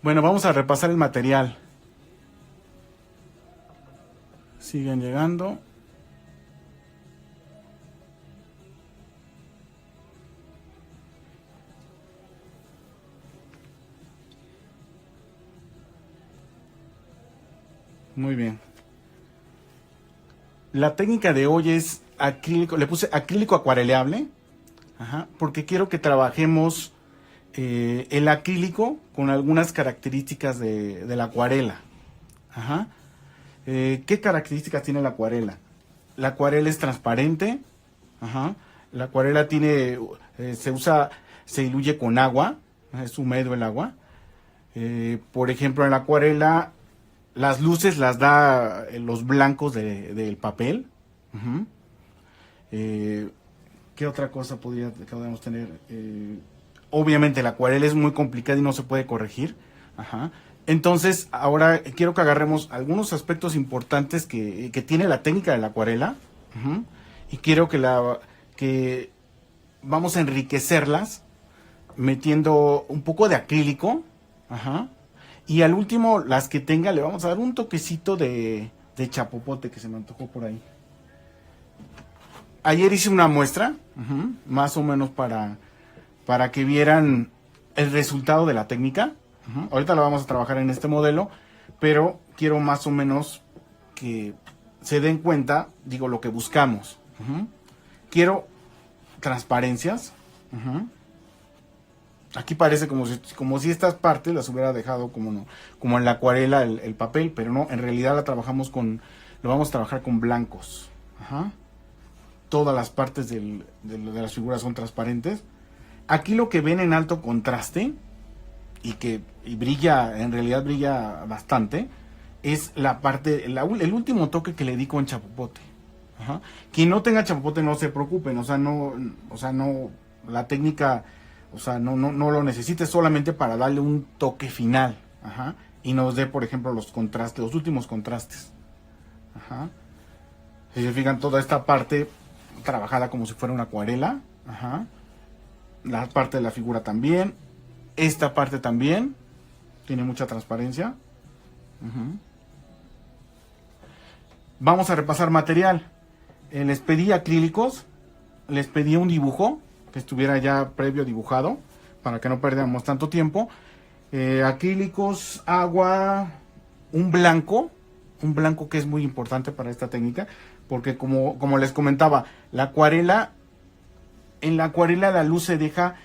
Bueno, vamos a repasar el material. Siguen llegando. Muy bien. La técnica de hoy es acrílico. Le puse acrílico acuareleable. Ajá, porque quiero que trabajemos el acrílico con algunas características de la acuarela. Ajá. ¿Qué características tiene la acuarela? La acuarela es transparente. Ajá. La acuarela tiene, se diluye con agua. Es húmedo el agua. Por ejemplo, en la acuarela, las luces las da los blancos del papel. Ujú. ¿Qué otra cosa podríamos tener? Obviamente la acuarela es muy complicada y no se puede corregir. Ajá. Entonces, ahora quiero que agarremos algunos aspectos importantes que tiene la técnica de la acuarela. Ujú. Y quiero que vamos a enriquecerlas metiendo un poco de acrílico. Ajá. Y al último, las que tenga, le vamos a dar un toquecito de chapopote que se me antojó por ahí. Ayer hice una muestra, más o menos para que vieran el resultado de la técnica. Ahorita la vamos a trabajar en este modelo, pero quiero más o menos que se den cuenta, digo, lo que buscamos. Quiero transparencias. Aquí parece como si estas partes las hubiera dejado como en la acuarela el papel, pero no, en realidad lo vamos a trabajar con blancos. Ajá. Todas las partes de las figuras son transparentes. Aquí lo que ven en alto contraste y brilla, en realidad brilla bastante, es la parte, el último toque que le di con chapopote. Ajá. Quien no tenga chapopote no se preocupen, no, la técnica, no lo necesite, solamente para darle un toque final. Ajá. Y nos dé, por ejemplo, los contrastes, los últimos contrastes. Ajá. Si se fijan, toda esta parte trabajada como si fuera una acuarela. Ajá. La parte de la figura también. Esta parte también tiene mucha transparencia. Vamos a repasar material. Les pedí acrílicos. Les pedí un dibujo que estuviera ya previo dibujado para que no perdiéramos tanto tiempo. Acrílicos, agua, un blanco que es muy importante para esta técnica, porque como les comentaba, en la acuarela la luz se deja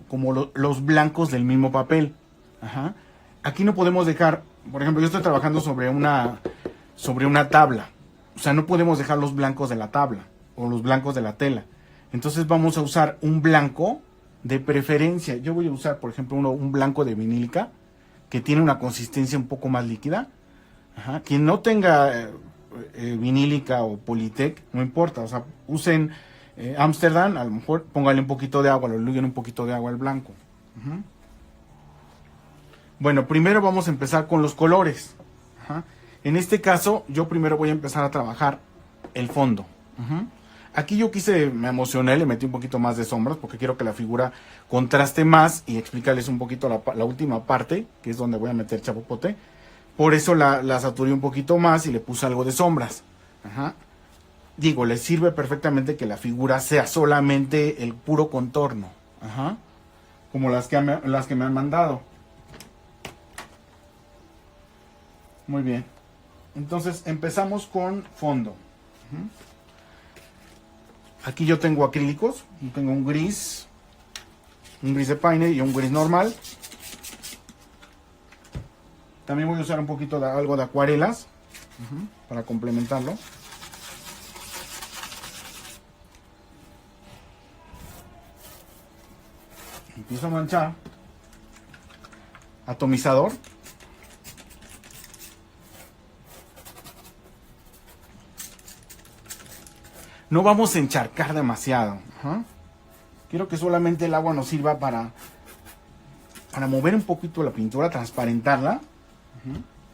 como los blancos del mismo papel. Ajá. Aquí no podemos dejar, por ejemplo, yo estoy trabajando sobre una tabla, o sea, no podemos dejar los blancos de la tabla o los blancos de la tela. Entonces vamos a usar un blanco de preferencia. Yo voy a usar, por ejemplo, un blanco de vinílica que tiene una consistencia un poco más líquida. Ajá. Quien no tenga vinílica o Politec, no importa, o sea, usen Amsterdam, a lo mejor póngale un poquito de agua, lo diluyen un poquito de agua al blanco. Bueno, primero vamos a empezar con los colores. Ajá. En este caso, yo primero voy a empezar a trabajar el fondo. Aquí me emocioné, le metí un poquito más de sombras porque quiero que la figura contraste más y explicarles un poquito la última parte, que es donde voy a meter chapopote. Por eso la saturé un poquito más y le puse algo de sombras. Ajá. Digo, le sirve perfectamente que la figura sea solamente el puro contorno. Ajá. Como las que me han mandado. Muy bien. Entonces empezamos con fondo. Aquí yo tengo acrílicos. Yo tengo un gris de paine y un gris normal. También voy a usar un poquito de algo de acuarelas para complementarlo. Empiezo a manchar. Atomizador. No vamos a encharcar demasiado. Quiero que solamente el agua nos sirva para mover un poquito la pintura, transparentarla.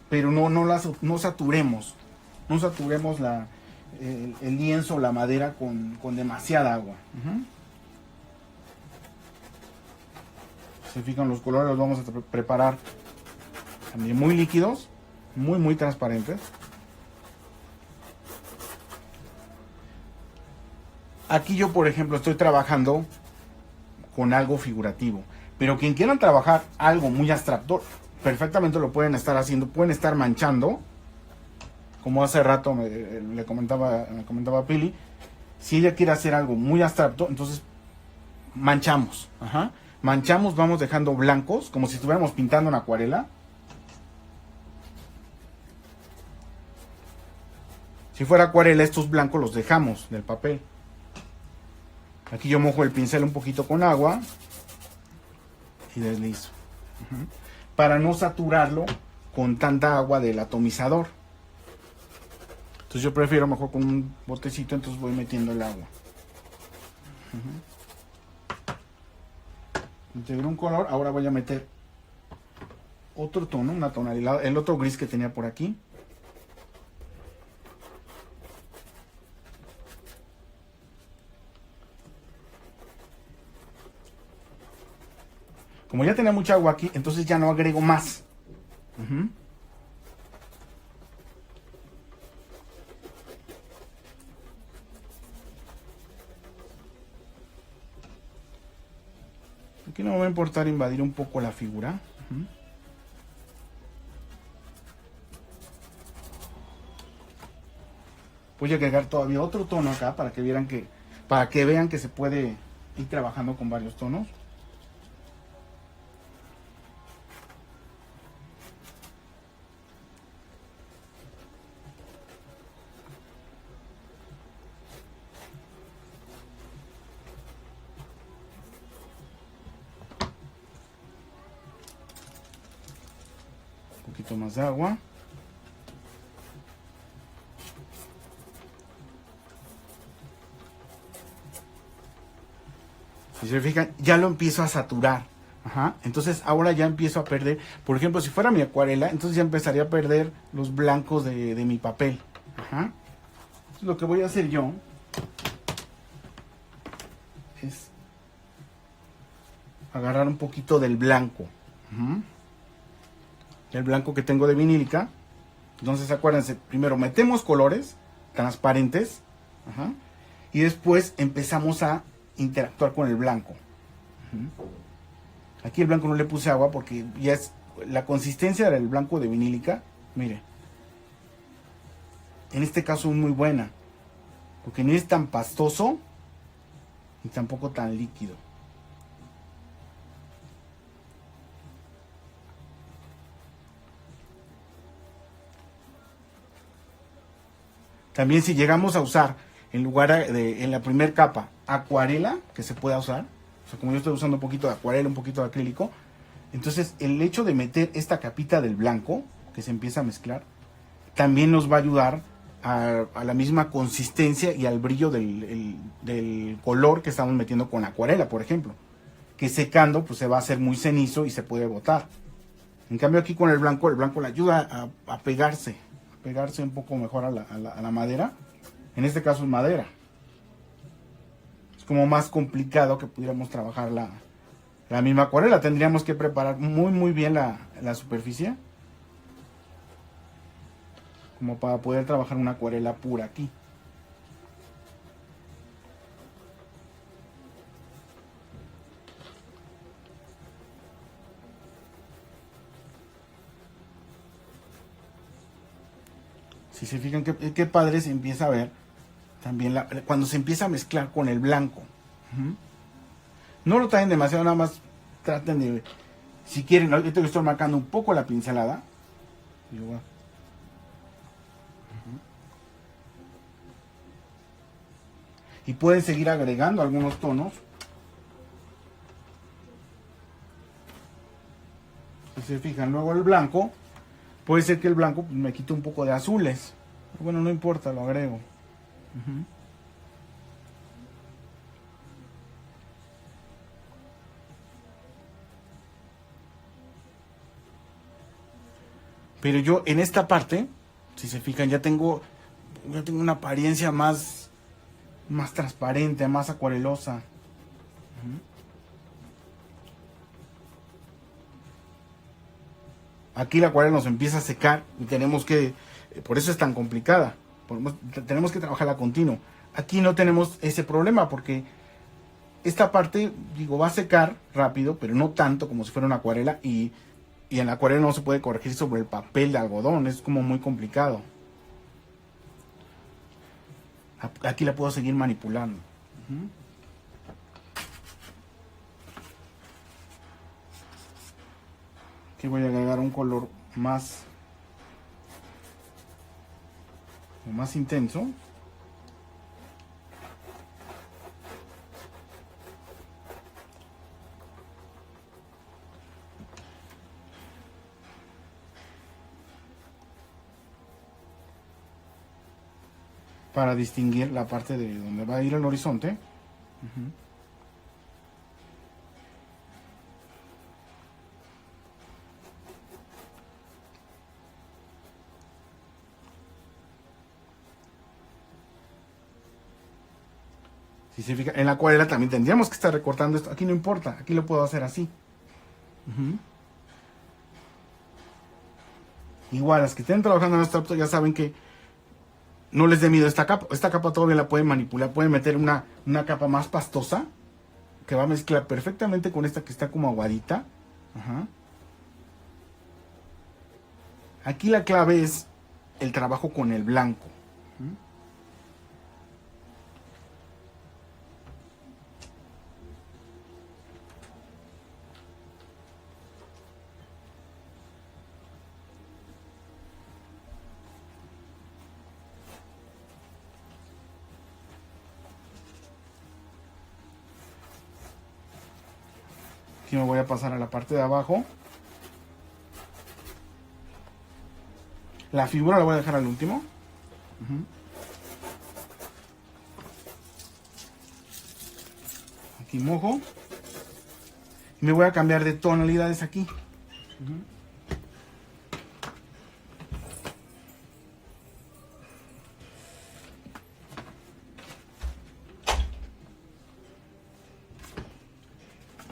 Pero no saturemos. No saturemos el lienzo, la madera con demasiada agua. Se fijan, los colores los vamos a preparar también muy líquidos, muy transparentes. Aquí yo, por ejemplo, estoy trabajando con algo figurativo, pero quien quieran trabajar algo muy abstracto, perfectamente lo pueden estar haciendo, pueden estar manchando, como hace rato me comentaba Pili. Si ella quiere hacer algo muy abstracto, entonces manchamos, manchamos, vamos dejando blancos, como si estuviéramos pintando una acuarela. Si fuera acuarela, estos blancos los dejamos del papel. Aquí yo mojo el pincel un poquito con agua y deslizo, para no saturarlo con tanta agua del atomizador. Entonces yo prefiero mejor con un botecito, entonces voy metiendo el agua. Integré un color, ahora voy a meter otro tono, una tonalidad, el otro gris que tenía por aquí. Como ya tenía mucha agua aquí, entonces ya no agrego más. Aquí no me va a importar invadir un poco la figura. Voy a agregar todavía otro tono acá para que vean que se puede ir trabajando con varios tonos. Un poquito más de agua. Si se fijan, ya lo empiezo a saturar. Entonces ahora ya empiezo a perder. Por ejemplo, si fuera mi acuarela, entonces ya empezaría a perder los blancos de mi papel. Entonces, lo que voy a hacer yo es agarrar un poquito del blanco. El blanco que tengo de vinílica. Entonces acuérdense, primero metemos colores transparentes. Y después empezamos a interactuar con el blanco. Aquí el blanco no le puse agua porque ya es la consistencia del blanco de vinílica. Mire, en este caso es muy buena porque no es tan pastoso ni tampoco tan líquido. También si llegamos a usar en lugar de en la primera capa acuarela, que se pueda usar, o sea, como yo estoy usando un poquito de acuarela, un poquito de acrílico, entonces el hecho de meter esta capita del blanco que se empieza a mezclar también nos va a ayudar a la misma consistencia y al brillo del color que estamos metiendo con acuarela, por ejemplo, que secando pues se va a hacer muy cenizo y se puede botar. En cambio aquí con el blanco le ayuda a pegarse un poco mejor a la madera. En este caso es madera. Es como más complicado que pudiéramos trabajar la misma acuarela. Tendríamos que preparar muy bien la superficie, como para poder trabajar una acuarela pura aquí. Si se fijan qué padre se empieza a ver también cuando se empieza a mezclar con el blanco. No lo traen demasiado, nada más traten de, si quieren, ahorita estoy marcando un poco la pincelada. Y pueden seguir agregando algunos tonos. Si se fijan, luego el blanco, puede ser que el blanco me quite un poco de azules. Pero bueno, no importa, lo agrego. Pero yo en esta parte, si se fijan, ya tengo una apariencia más transparente, más acuarelosa. Aquí la acuarela nos empieza a secar y tenemos que, por eso es tan complicada, tenemos que trabajarla continuo. Aquí no tenemos ese problema porque esta parte, digo, va a secar rápido, pero no tanto como si fuera una acuarela, y en la acuarela no se puede corregir sobre el papel de algodón, es como muy complicado. Aquí la puedo seguir manipulando. Aquí voy a agregar un color más intenso. Para distinguir la parte de donde va a ir el horizonte. Si se fija, en la acuarela también tendríamos que estar recortando esto. Aquí no importa, aquí lo puedo hacer así. Igual, las que estén trabajando en abstracto ya saben que no les dé miedo esta capa. Esta capa todavía la pueden manipular. Pueden meter una capa más pastosa que va a mezclar perfectamente con esta que está como aguadita. Aquí la clave es el trabajo con el blanco. Aquí me voy a pasar a la parte de abajo. La figura la voy a dejar al último. Aquí mojo. Y me voy a cambiar de tonalidades aquí.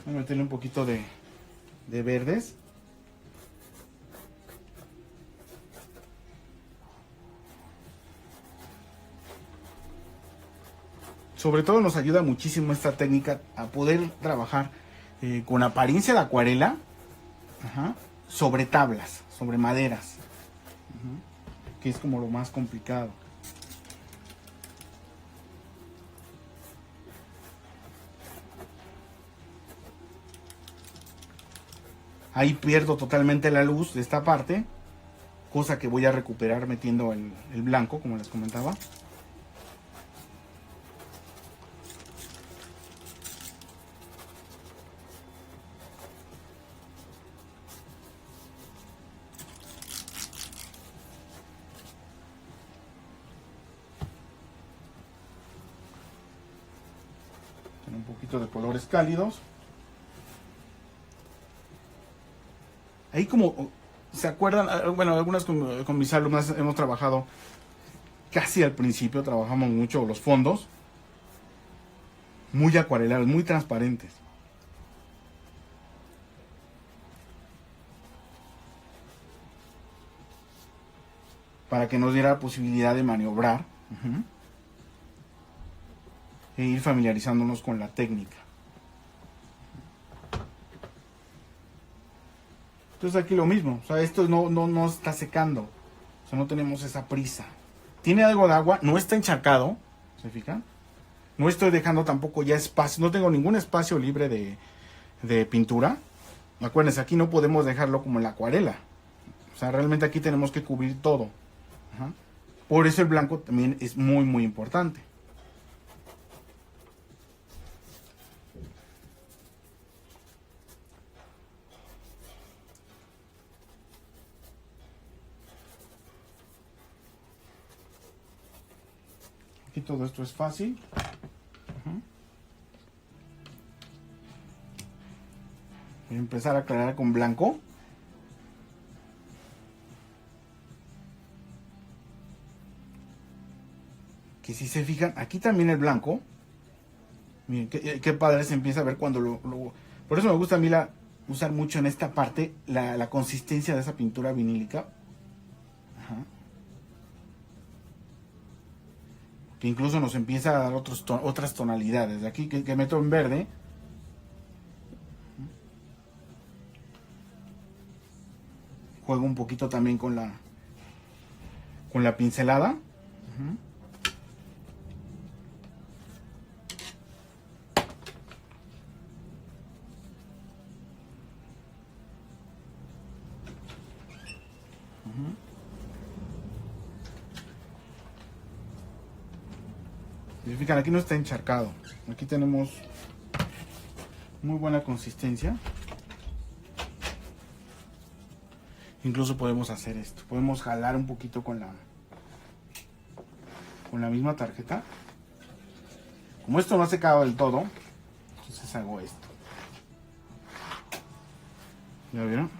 Voy a meterle un poquito de verdes. Sobre todo nos ayuda muchísimo esta técnica a poder trabajar con apariencia de acuarela sobre tablas, sobre maderas, que es como lo más complicado. Ahí pierdo totalmente la luz de esta parte, cosa que voy a recuperar metiendo el blanco, como les comentaba. Tiene un poquito de colores cálidos. Ahí como, ¿se acuerdan? Bueno, algunas con mis alumnas hemos trabajado casi al principio, trabajamos mucho los fondos. Muy acuarelados, muy transparentes. Para que nos diera la posibilidad de maniobrar. E ir familiarizándonos con la técnica. Entonces aquí lo mismo, o sea, esto no está secando, o sea, no tenemos esa prisa. Tiene algo de agua, no está encharcado, ¿se fijan? No estoy dejando tampoco ya espacio, no tengo ningún espacio libre de pintura. Acuérdense, aquí no podemos dejarlo como en la acuarela, o sea, realmente aquí tenemos que cubrir todo. Por eso el blanco también es muy muy importante. Aquí todo esto es fácil. Voy a empezar a aclarar con blanco. Que si se fijan, aquí también el blanco. Miren, qué padre se empieza a ver cuando por eso me gusta a mí usar mucho en esta parte la consistencia de esa pintura vinílica. Ajá. Que incluso nos empieza a dar otras tonalidades. De aquí que meto en verde. Juego un poquito también con la pincelada. Uh-huh. Fíjense, aquí no está encharcado. Aquí tenemos muy buena consistencia. Incluso podemos hacer esto. Podemos jalar un poquito con la misma tarjeta. Como esto no ha secado del todo, entonces hago esto. ¿Ya vieron?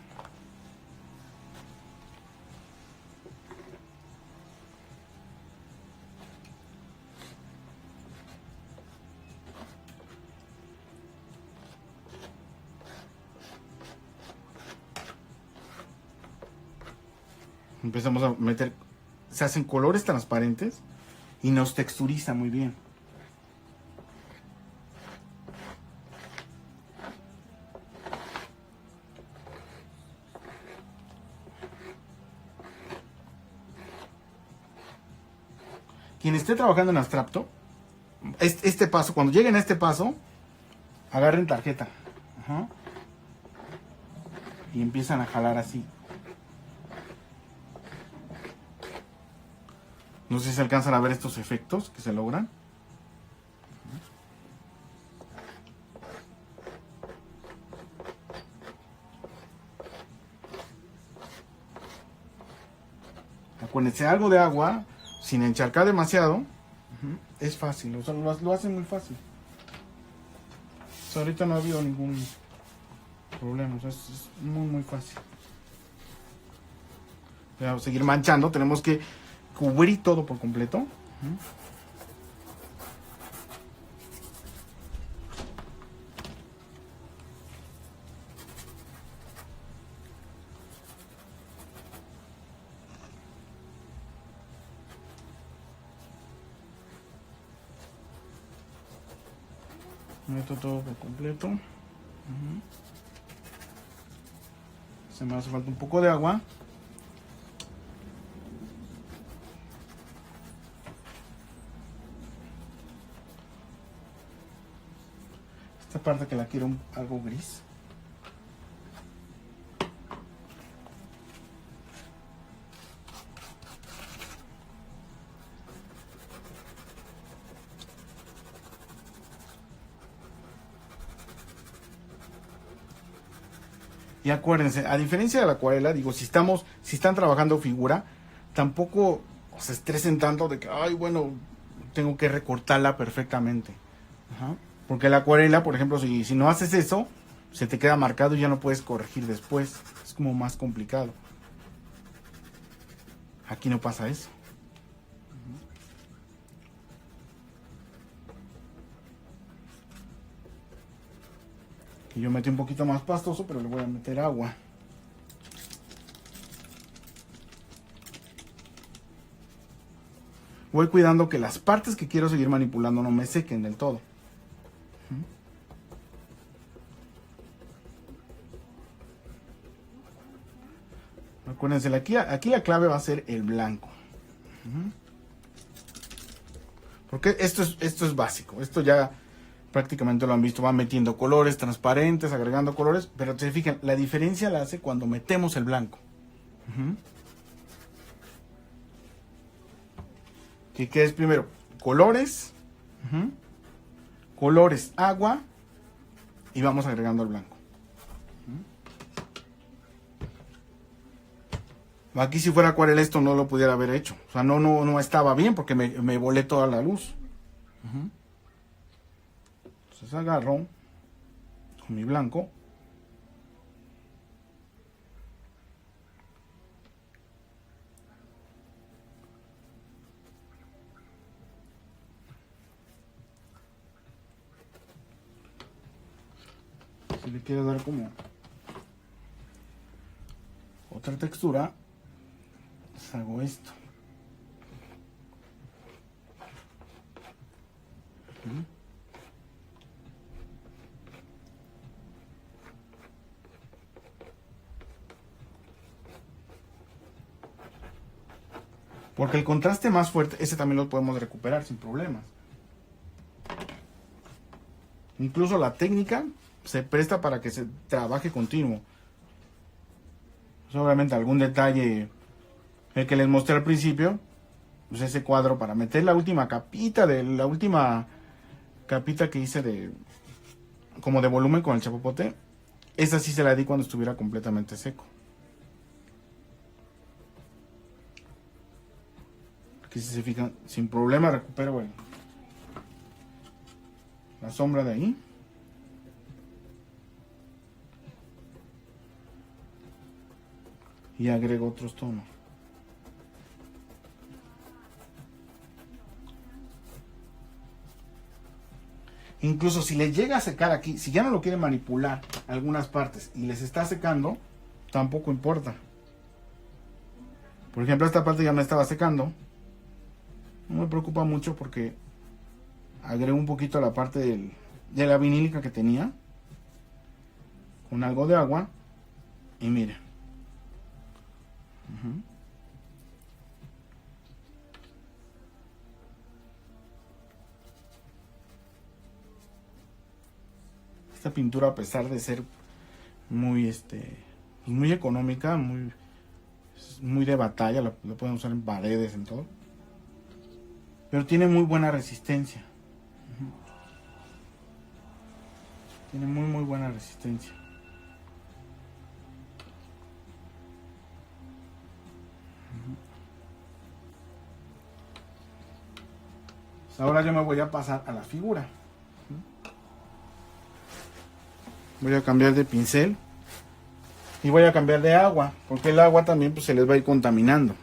Empezamos a meter, se hacen colores transparentes y nos texturiza muy bien. Quien esté trabajando en abstracto, este paso, cuando lleguen a este paso, agarren tarjeta. Ajá. Y empiezan a jalar así. No sé si se alcanzan a ver estos efectos que se logran. Acuérdense, algo de agua, sin encharcar demasiado, es fácil, o sea, lo hacen muy fácil. O sea, ahorita no ha habido ningún problema, o sea, es muy fácil. Vamos a seguir manchando, tenemos que cubrir todo por completo. Meto todo por completo. Se me hace falta un poco de agua. Esta parte que la quiero algo gris. Y acuérdense, a diferencia de la acuarela, digo, si están trabajando figura, tampoco se estresen tanto de que, ay, bueno, tengo que recortarla perfectamente. Ajá. Porque la acuarela, por ejemplo, si no haces eso, se te queda marcado y ya no puedes corregir después. Es como más complicado. Aquí no pasa eso. Y yo metí un poquito más pastoso, pero le voy a meter agua. Voy cuidando que las partes que quiero seguir manipulando no me sequen del todo. Acuérdense, aquí la clave va a ser el blanco. Porque esto es básico. Esto ya prácticamente lo han visto. Van metiendo colores transparentes, agregando colores. Pero se fijan, la diferencia la hace cuando metemos el blanco. ¿Qué es primero? Colores. Colores, agua. Y vamos agregando el blanco. Aquí si fuera acuarela esto no lo pudiera haber hecho. O sea, no estaba bien porque me volé toda la luz. Entonces agarro con mi blanco. Si le quiero dar como otra textura, pues hago esto. Porque el contraste más fuerte, ese también lo podemos recuperar sin problemas. Incluso la técnica se presta para que se trabaje continuo. Pues obviamente algún detalle, el que les mostré al principio, pues ese cuadro para meter la última capita que hice de como de volumen con el chapopote, esa sí se la di cuando estuviera completamente seco. Aquí si se fijan, sin problema recupero la sombra de ahí. Y agrego otros tonos. Incluso si le llega a secar aquí, si ya no lo quiere manipular algunas partes y les está secando, tampoco importa. Por ejemplo, esta parte ya me estaba secando. No me preocupa mucho porque agrego un poquito a la parte de la vinílica que tenía con algo de agua y miren. Esta pintura, a pesar de ser muy muy económica, muy de batalla, lo pueden usar en paredes, en todo, pero tiene muy buena resistencia. Tiene muy buena resistencia. Pues ahora yo me voy a pasar a la figura. Voy a cambiar de pincel y voy a cambiar de agua, porque el agua también pues se les va a ir contaminando.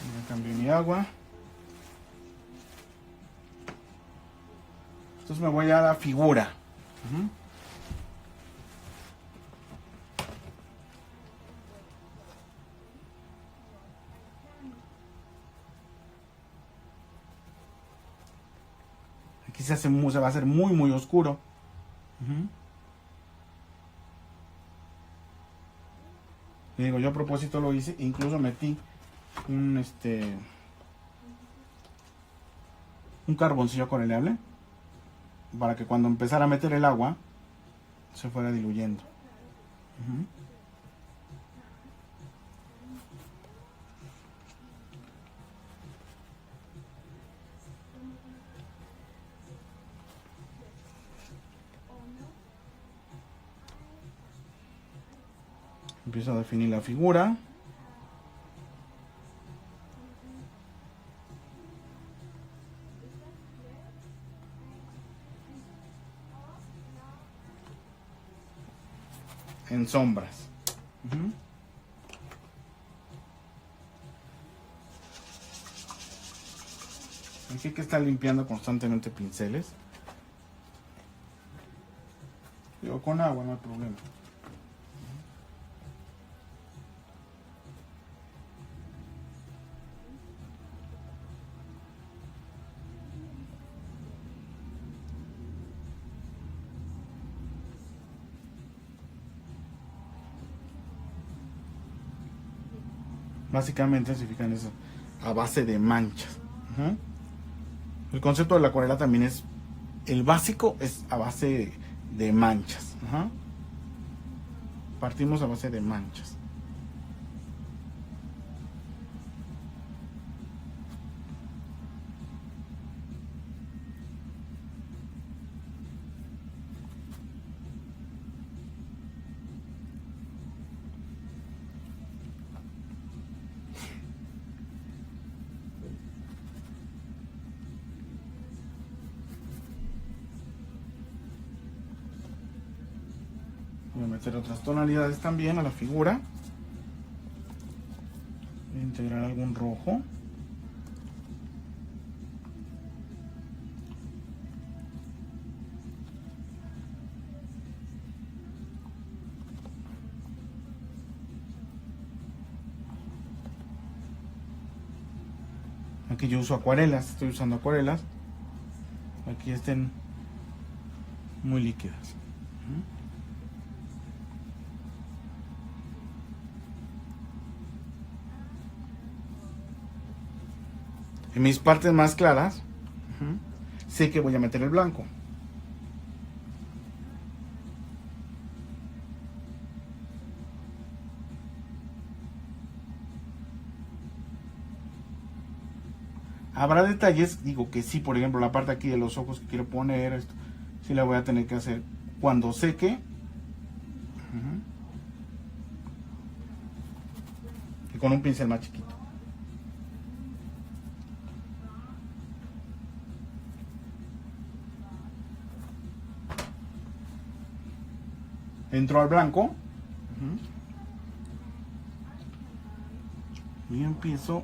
Ya cambié mi agua. Entonces me voy a la figura. Aquí se va a hacer muy oscuro. Y digo, yo a propósito lo hice, incluso metí un carboncillo coreleable para que cuando empezara a meter el agua se fuera diluyendo. Empiezo a definir la figura. En sombras. Aquí hay que estar limpiando constantemente pinceles. Digo, con agua no hay problema. Básicamente se fijan eso a base de manchas. El concepto de la acuarela también es, el básico es a base de manchas. Partimos a base de manchas. Voy a meter otras tonalidades también a la figura. Voy a integrar algún rojo. Aquí yo uso acuarelas, estoy usando acuarelas. Aquí estén muy líquidas. En mis partes más claras, sé que voy a meter el blanco. Habrá detalles, digo que sí, por ejemplo, la parte aquí de los ojos que quiero poner, esto, sí la voy a tener que hacer cuando seque. Y con un pincel más chiquito. Entro al blanco. Y empiezo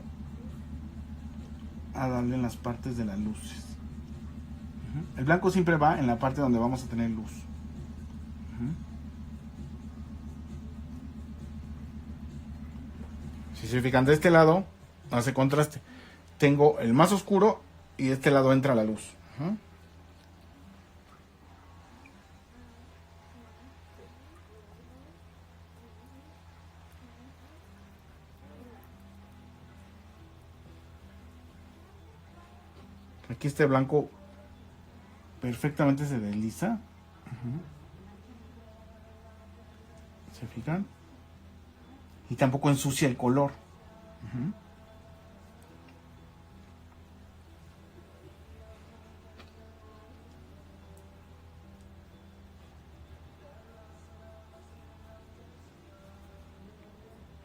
a darle en las partes de las luces. El blanco siempre va en la parte donde vamos a tener luz. Si se fijan, de este lado hace contraste. Tengo el más oscuro y de este lado entra la luz. Aquí este blanco perfectamente se desliza. ¿Se fijan? Y tampoco ensucia el color.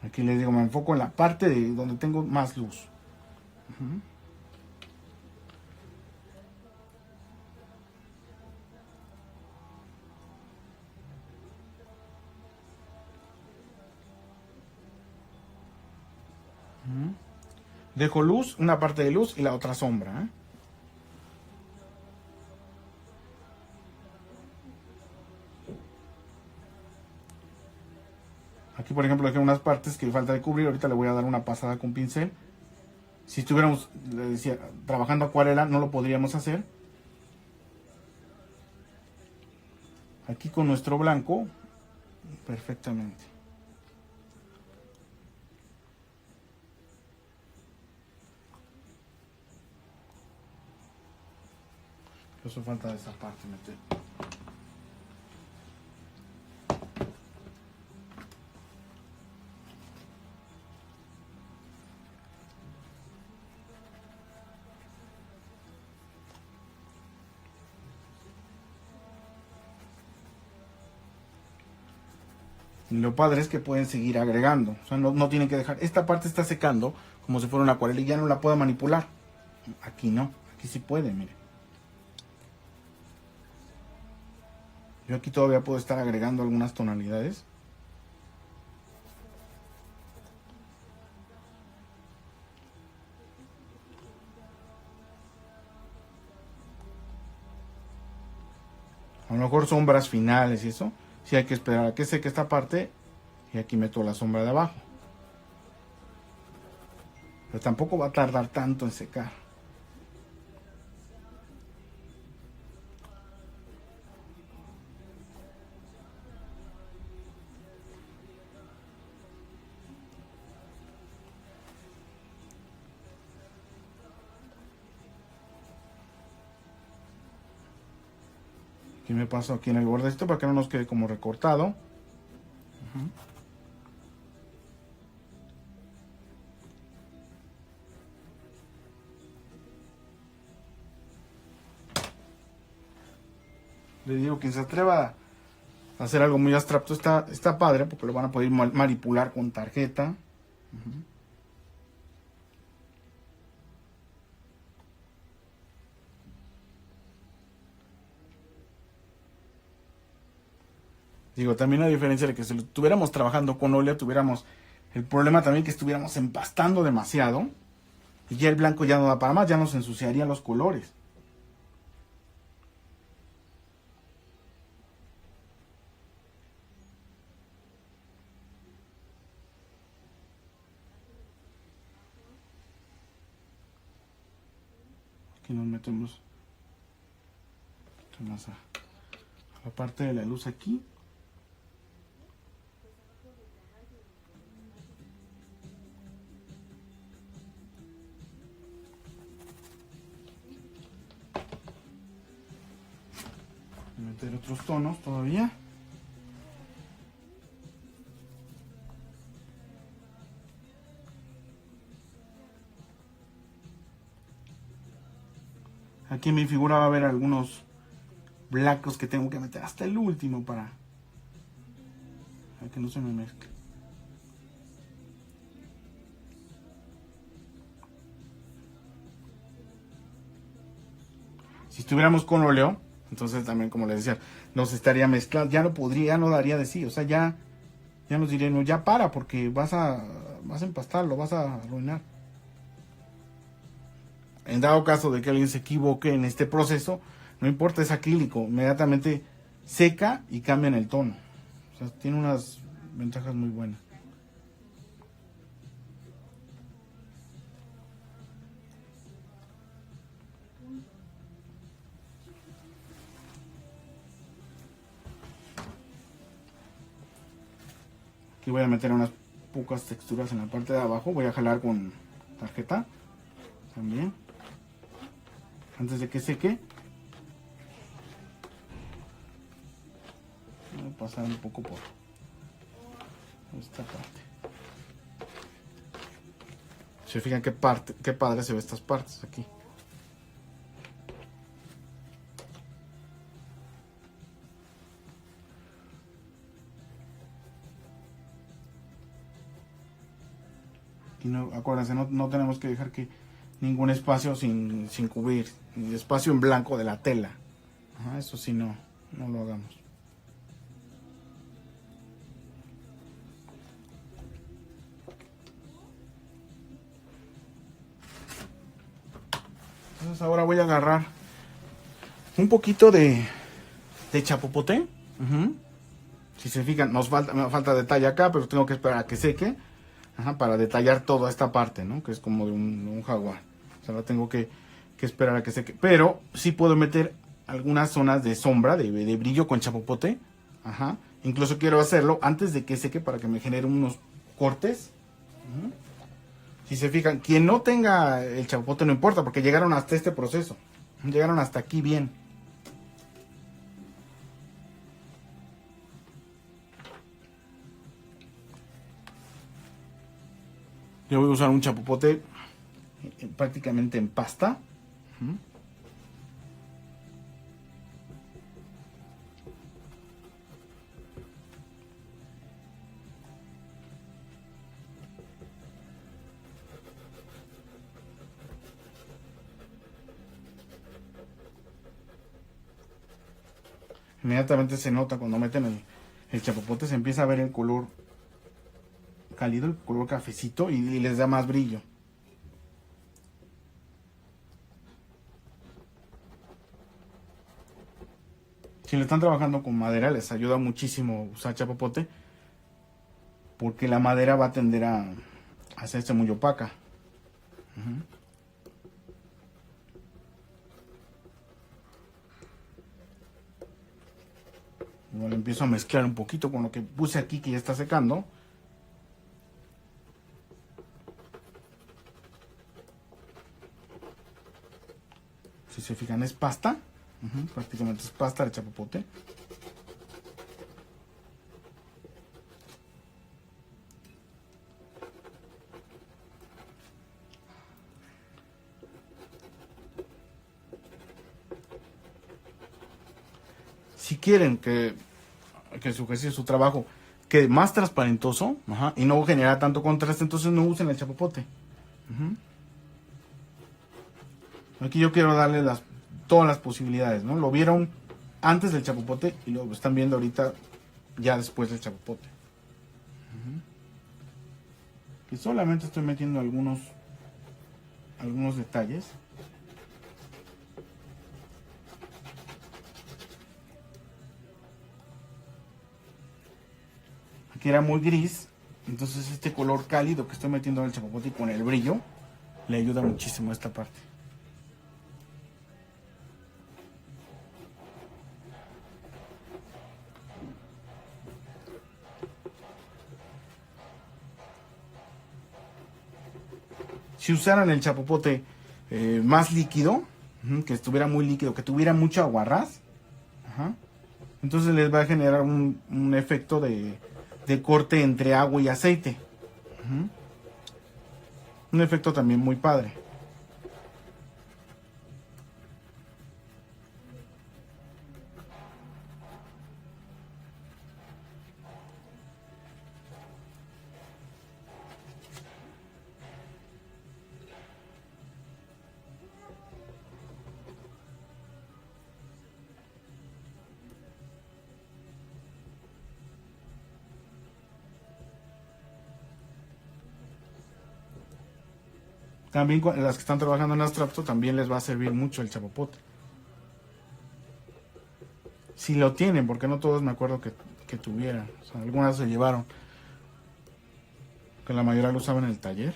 Aquí les digo, me enfoco en la parte de donde tengo más luz. Dejo luz, una parte de luz y la otra sombra. Aquí, por ejemplo, dejé unas partes que falta de cubrir. Ahorita le voy a dar una pasada con pincel. Si estuviéramos, le decía, trabajando acuarela, no lo podríamos hacer. Aquí con nuestro blanco, perfectamente. Eso falta de esa parte meter. Y lo padre es que pueden seguir agregando. O sea, no tienen que dejar. Esta parte está secando como si fuera una acuarela y ya no la puedo manipular. Aquí no. Aquí sí puede, mire. Yo aquí todavía puedo estar agregando algunas tonalidades. A lo mejor sombras finales y eso. Sí hay que esperar a que seque esta parte. Y aquí meto la sombra de abajo. Pero tampoco va a tardar tanto en secar. Aquí me paso aquí en el bordecito para que no nos quede como recortado. Le digo, quien se atreva a hacer algo muy abstracto está padre porque lo van a poder manipular con tarjeta. Digo, también a diferencia de que si lo estuviéramos trabajando con óleo, tuviéramos el problema también que estuviéramos empastando demasiado y ya el blanco ya no da para más, ya nos ensuciaría los colores. Aquí nos metemos más a la parte de la luz aquí. Meter otros tonos todavía. Aquí en mi figura va a haber algunos blancos que tengo que meter hasta el último para que no se me mezcle. Si estuviéramos con óleo, entonces también, como les decía, nos estaría mezclando, ya no podría, no daría de sí, o sea, ya nos diría, no, ya para, porque vas a empastarlo, vas a arruinar. En dado caso de que alguien se equivoque en este proceso, no importa, es acrílico, inmediatamente seca y cambia en el tono. O sea, tiene unas ventajas muy buenas. Aquí voy a meter unas pocas texturas en la parte de abajo. Voy a jalar con tarjeta también, antes de que seque. Voy a pasar un poco por esta parte. Se fijan qué padre se ve estas partes aquí. Y no, acuérdense, no tenemos que dejar que ningún espacio sin cubrir, ni espacio en blanco de la tela. Ajá, eso sí no lo hagamos. Entonces ahora voy a agarrar un poquito de chapopote. Si se fijan, me falta detalle acá, pero tengo que esperar a que seque. Ajá, para detallar toda esta parte, ¿no? Que es como de un jaguar. O sea, la tengo que esperar a que seque. Pero sí puedo meter algunas zonas de sombra, de brillo con chapopote. Ajá. Incluso quiero hacerlo antes de que seque para que me genere unos cortes. Si se fijan, quien no tenga el chapopote no importa, porque llegaron hasta este proceso. Llegaron hasta aquí bien. Yo voy a usar un chapopote prácticamente en pasta. Inmediatamente se nota cuando meten el chapopote, se empieza a ver el color cálido, el color cafecito, y les da más brillo. Si le están trabajando con madera, les ayuda muchísimo usar chapopote, porque la madera va a tender a hacerse muy opaca. Bueno, empiezo a mezclar un poquito con lo que puse aquí, que ya está secando. Si se fijan, es pasta. Prácticamente es pasta de chapopote. Si quieren que su ejercicio, su trabajo quede más transparentoso, y no genera tanto contraste, entonces no usen el chapopote. Aquí yo quiero darle todas las posibilidades, ¿no? Lo vieron antes del chapopote y lo están viendo ahorita ya después del chapopote. Y solamente estoy metiendo algunos detalles. Aquí era muy gris, entonces este color cálido que estoy metiendo en el chapopote con el brillo le ayuda muchísimo a esta parte. Si usaran el chapopote más líquido, que estuviera muy líquido, que tuviera mucho aguarrás, entonces les va a generar un efecto de corte entre agua y aceite. Un efecto también muy padre. También las que están trabajando en abstracto también les va a servir mucho el chapopote. Si lo tienen, porque no todos me acuerdo que tuvieran. O sea, algunas se llevaron. Que la mayoría lo usaban en el taller.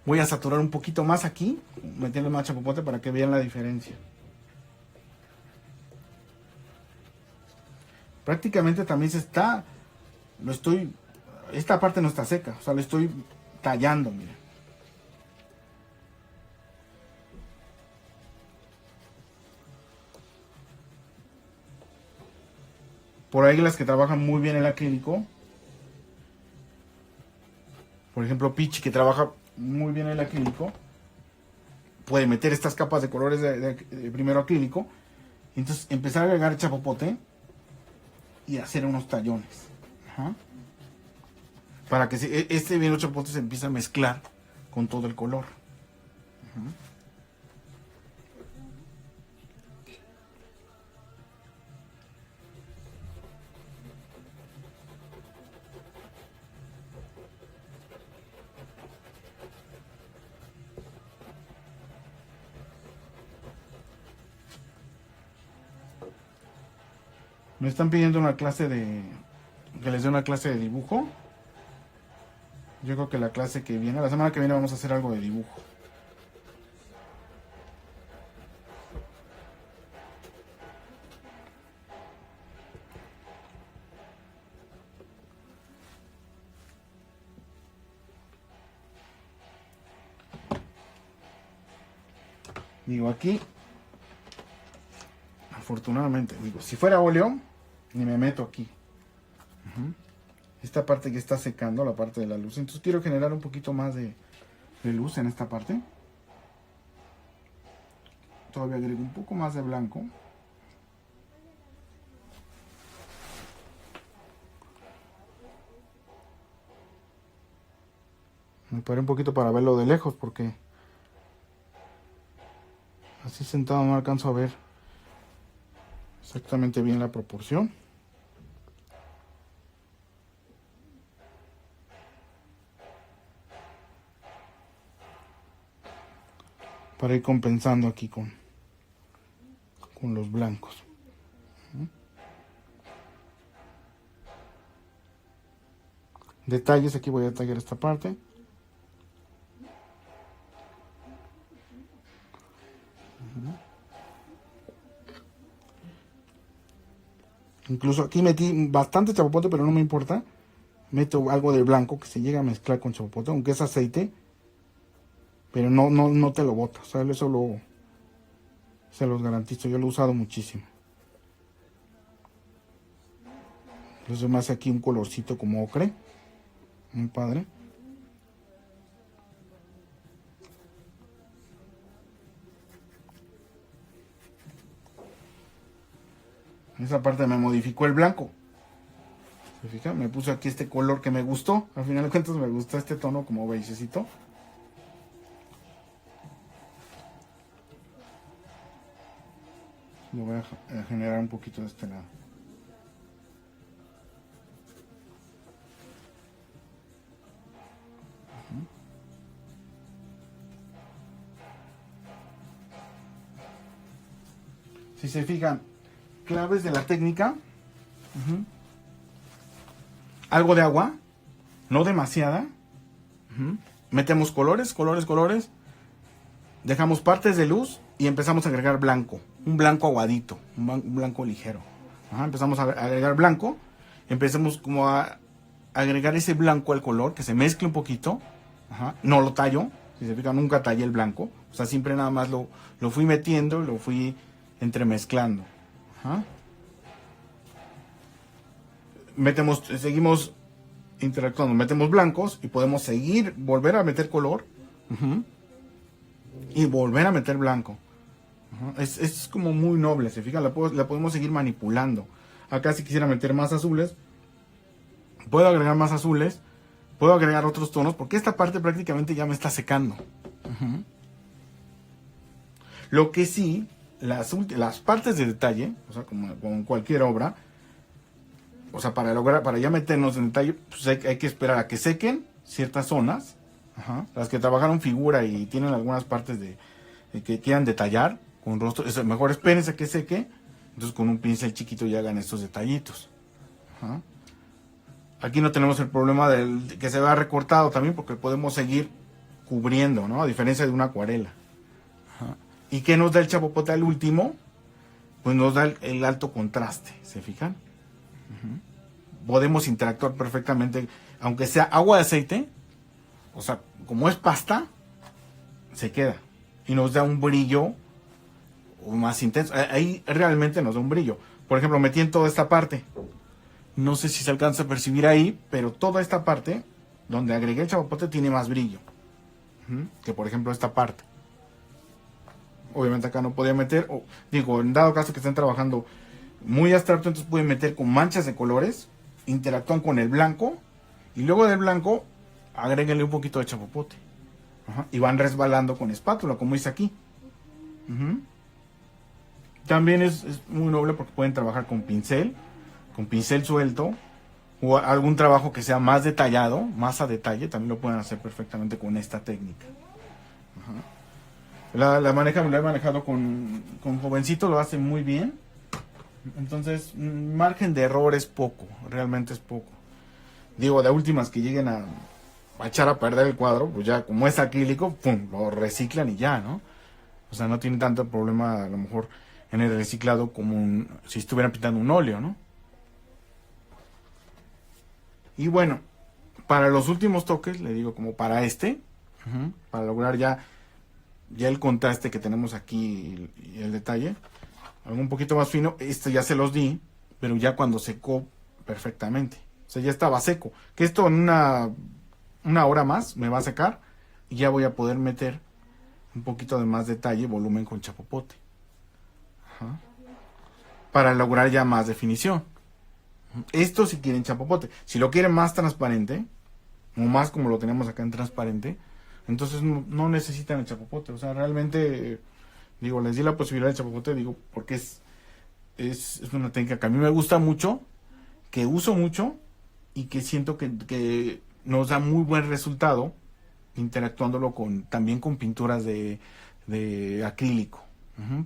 Voy a saturar un poquito más aquí, metiendo más chapopote para que vean la diferencia. Prácticamente también esta parte no está seca, o sea, lo estoy tallando, miren. Por ahí las que trabajan muy bien el acrílico, por ejemplo Peach, que trabaja muy bien el acrílico, puede meter estas capas de colores de primero acrílico, y entonces empezar a agregar chapopote y hacer unos tallones. Para que este bien chapopote se empiece a mezclar con todo el color. Me están pidiendo que les dé una clase de dibujo. Yo creo que la semana que viene vamos a hacer algo de dibujo. Digo, aquí, afortunadamente, si fuera óleo, ni me meto aquí. Esta parte que está secando, la parte de la luz. Entonces quiero generar un poquito más de luz en esta parte. Todavía agrego un poco más de blanco. Me paré un poquito para verlo de lejos porque así sentado no alcanzo a ver exactamente bien la proporción. Para ir compensando aquí con los blancos. Detalles, aquí voy a detallar esta parte. Incluso aquí metí bastante chapopote, pero no me importa. Meto algo de blanco que se llega a mezclar con chapopote, aunque es aceite. Pero no te lo bota. O sea, eso se los garantizo. Yo lo he usado muchísimo. Entonces me hace aquí un colorcito como ocre. Muy padre. Esa parte me modificó el blanco. ¿Se fijan? Me puse aquí este color que me gustó. Al final de cuentas me gustó este tono como beigecito. Lo voy a generar un poquito de este lado. Si se fijan, claves de la técnica. Algo de agua, no demasiada. Metemos colores, colores, colores. Dejamos partes de luz y empezamos a agregar blanco. Un blanco aguadito, un blanco ligero. Empezamos a agregar blanco. Empecemos como a agregar ese blanco al color, que se mezcle un poquito. No lo tallo, si se fijan, nunca tallé el blanco. O sea, siempre nada más lo fui metiendo, lo fui entremezclando. Seguimos interactuando, metemos blancos y podemos seguir, volver a meter color y volver a meter blanco. Es como muy noble, se fijan, la podemos seguir manipulando. Acá si quisiera meter más azules, puedo agregar más azules, puedo agregar otros tonos, porque esta parte prácticamente ya me está secando. Lo que sí, las partes de detalle, o sea, como con cualquier obra, o sea, para ya meternos en detalle, pues hay que esperar a que sequen ciertas zonas. Las que trabajaron figura y tienen algunas partes de que quieran detallar con rostro, mejor espérense a que seque. Entonces con un pincel chiquito ya hagan estos detallitos. Aquí no tenemos el problema de que se vea recortado también, porque podemos seguir cubriendo, ¿no? A diferencia de una acuarela. ¿Y qué nos da el chapopote al último? Pues nos da el alto contraste, ¿se fijan? Podemos interactuar perfectamente, aunque sea agua de aceite, o sea, como es pasta, se queda y nos da un brillo más intenso. Ahí realmente nos da un brillo. Por ejemplo, metí en toda esta parte, no sé si se alcanza a percibir ahí, pero toda esta parte donde agregué el chapopote tiene más brillo que por ejemplo esta parte. Obviamente acá no podía meter, en dado caso que estén trabajando muy abstracto, entonces pueden meter con manchas de colores, interactúan con el blanco y luego del blanco agréguenle un poquito de chapopote. Y van resbalando con espátula, como hice aquí. También es muy noble porque pueden trabajar con pincel suelto, o algún trabajo que sea más detallado, más a detalle, también lo pueden hacer perfectamente con esta técnica. Lo he manejado con jovencitos, lo hacen muy bien. Entonces, margen de error es poco, realmente es poco. Digo, de últimas que lleguen a echar a perder el cuadro, pues ya como es acrílico, pum, lo reciclan y ya, ¿no? O sea, no tiene tanto problema a lo mejor en el reciclado como si estuvieran pintando un óleo, ¿no? Y bueno, para los últimos toques, le digo como para para lograr ya el contraste que tenemos aquí y el detalle, algo un poquito más fino, ya se los di, pero ya cuando secó perfectamente. O sea, ya estaba seco. Que esto en una hora más me va a secar y ya voy a poder meter un poquito de más detalle, volumen con chapopote. Para lograr ya más definición. Esto si quieren chapopote. Si lo quieren más transparente, o más como lo tenemos acá en transparente, entonces no necesitan el chapopote. O sea, realmente, les di la posibilidad del chapopote, porque es una técnica que a mí me gusta mucho, que uso mucho y que siento que nos da muy buen resultado interactuándolo también con pinturas de acrílico.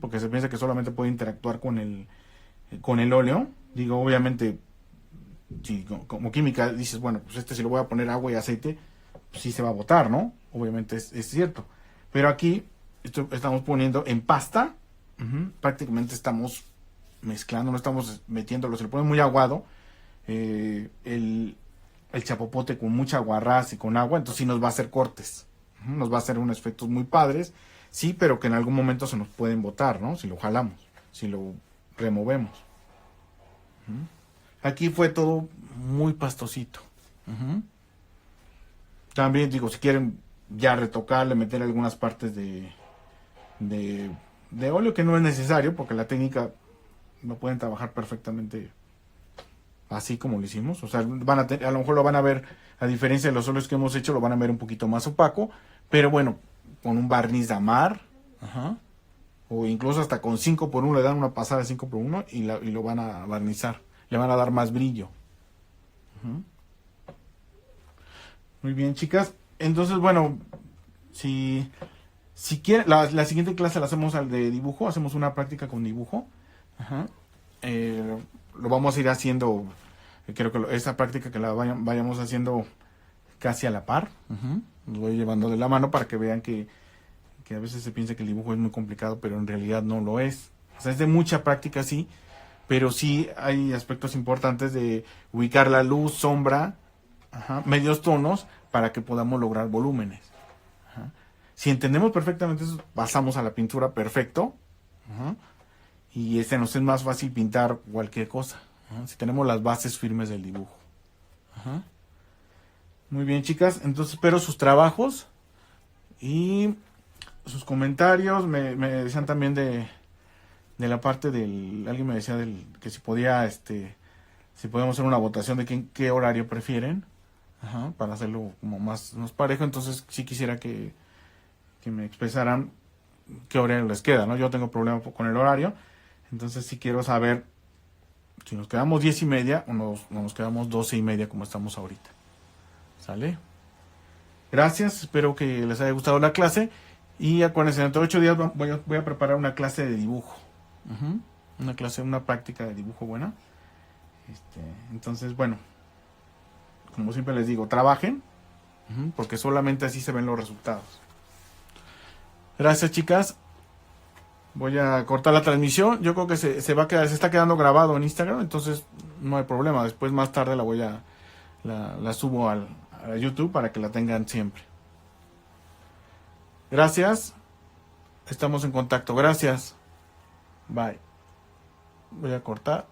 Porque se piensa que solamente puede interactuar con el óleo. Obviamente, si como química dices, bueno, pues si lo voy a poner agua y aceite, pues sí se va a botar, ¿no? Obviamente es cierto. Pero aquí estamos poniendo en pasta, prácticamente estamos mezclando, no estamos metiéndolo, se lo pone muy aguado, el chapopote con mucha aguarrás y con agua, entonces sí nos va a hacer cortes, nos va a hacer unos efectos muy padres, sí, pero que en algún momento se nos pueden botar, ¿no? Si lo jalamos, si lo removemos. Aquí fue todo muy pastosito. También si quieren ya retocarle, meter algunas partes de óleo, que no es necesario, porque la técnica lo pueden trabajar perfectamente así como lo hicimos. O sea, a lo mejor lo van a ver, a diferencia de los óleos que hemos hecho, lo van a ver un poquito más opaco, pero bueno, con un barniz de amar, o incluso hasta con 5x1 le dan una pasada de 5x1 y lo van a barnizar, le van a dar más brillo. Muy bien, chicas. Entonces, bueno, si quieren, la siguiente clase la hacemos al de dibujo, hacemos una práctica con dibujo. Ajá. Lo vamos a ir haciendo, creo que esa práctica que la vayamos haciendo casi a la par. Los voy llevando de la mano para que vean que a veces se piensa que el dibujo es muy complicado, pero en realidad no lo es. O sea, es de mucha práctica, sí, pero sí hay aspectos importantes de ubicar la luz, sombra, medios tonos, para que podamos lograr volúmenes. Si entendemos perfectamente eso, pasamos a la pintura perfecto. Y nos es más fácil pintar cualquier cosa. Si tenemos las bases firmes del dibujo. Muy bien, chicas. Entonces espero sus trabajos y sus comentarios. Me decían también de la parte alguien me decía que si podía, si podemos hacer una votación de qué horario prefieren. Para hacerlo como más parejo. Entonces sí quisiera que me expresaran qué horario les queda, ¿no? Yo tengo problema con el horario. Entonces sí quiero saber si nos quedamos 10:30 o nos quedamos 12:30 como estamos ahorita. ¿Sale? Gracias, espero que les haya gustado la clase. Y acuérdense, dentro de 8 días voy a preparar una clase de dibujo. Una práctica de dibujo buena. Entonces, bueno, como siempre les digo, trabajen, porque solamente así se ven los resultados. Gracias, chicas. Voy a cortar la transmisión. Yo creo que se está quedando grabado en Instagram, entonces no hay problema. Después más tarde la subo a YouTube para que la tengan siempre. Gracias. Estamos en contacto. Gracias. Bye. Voy a cortar.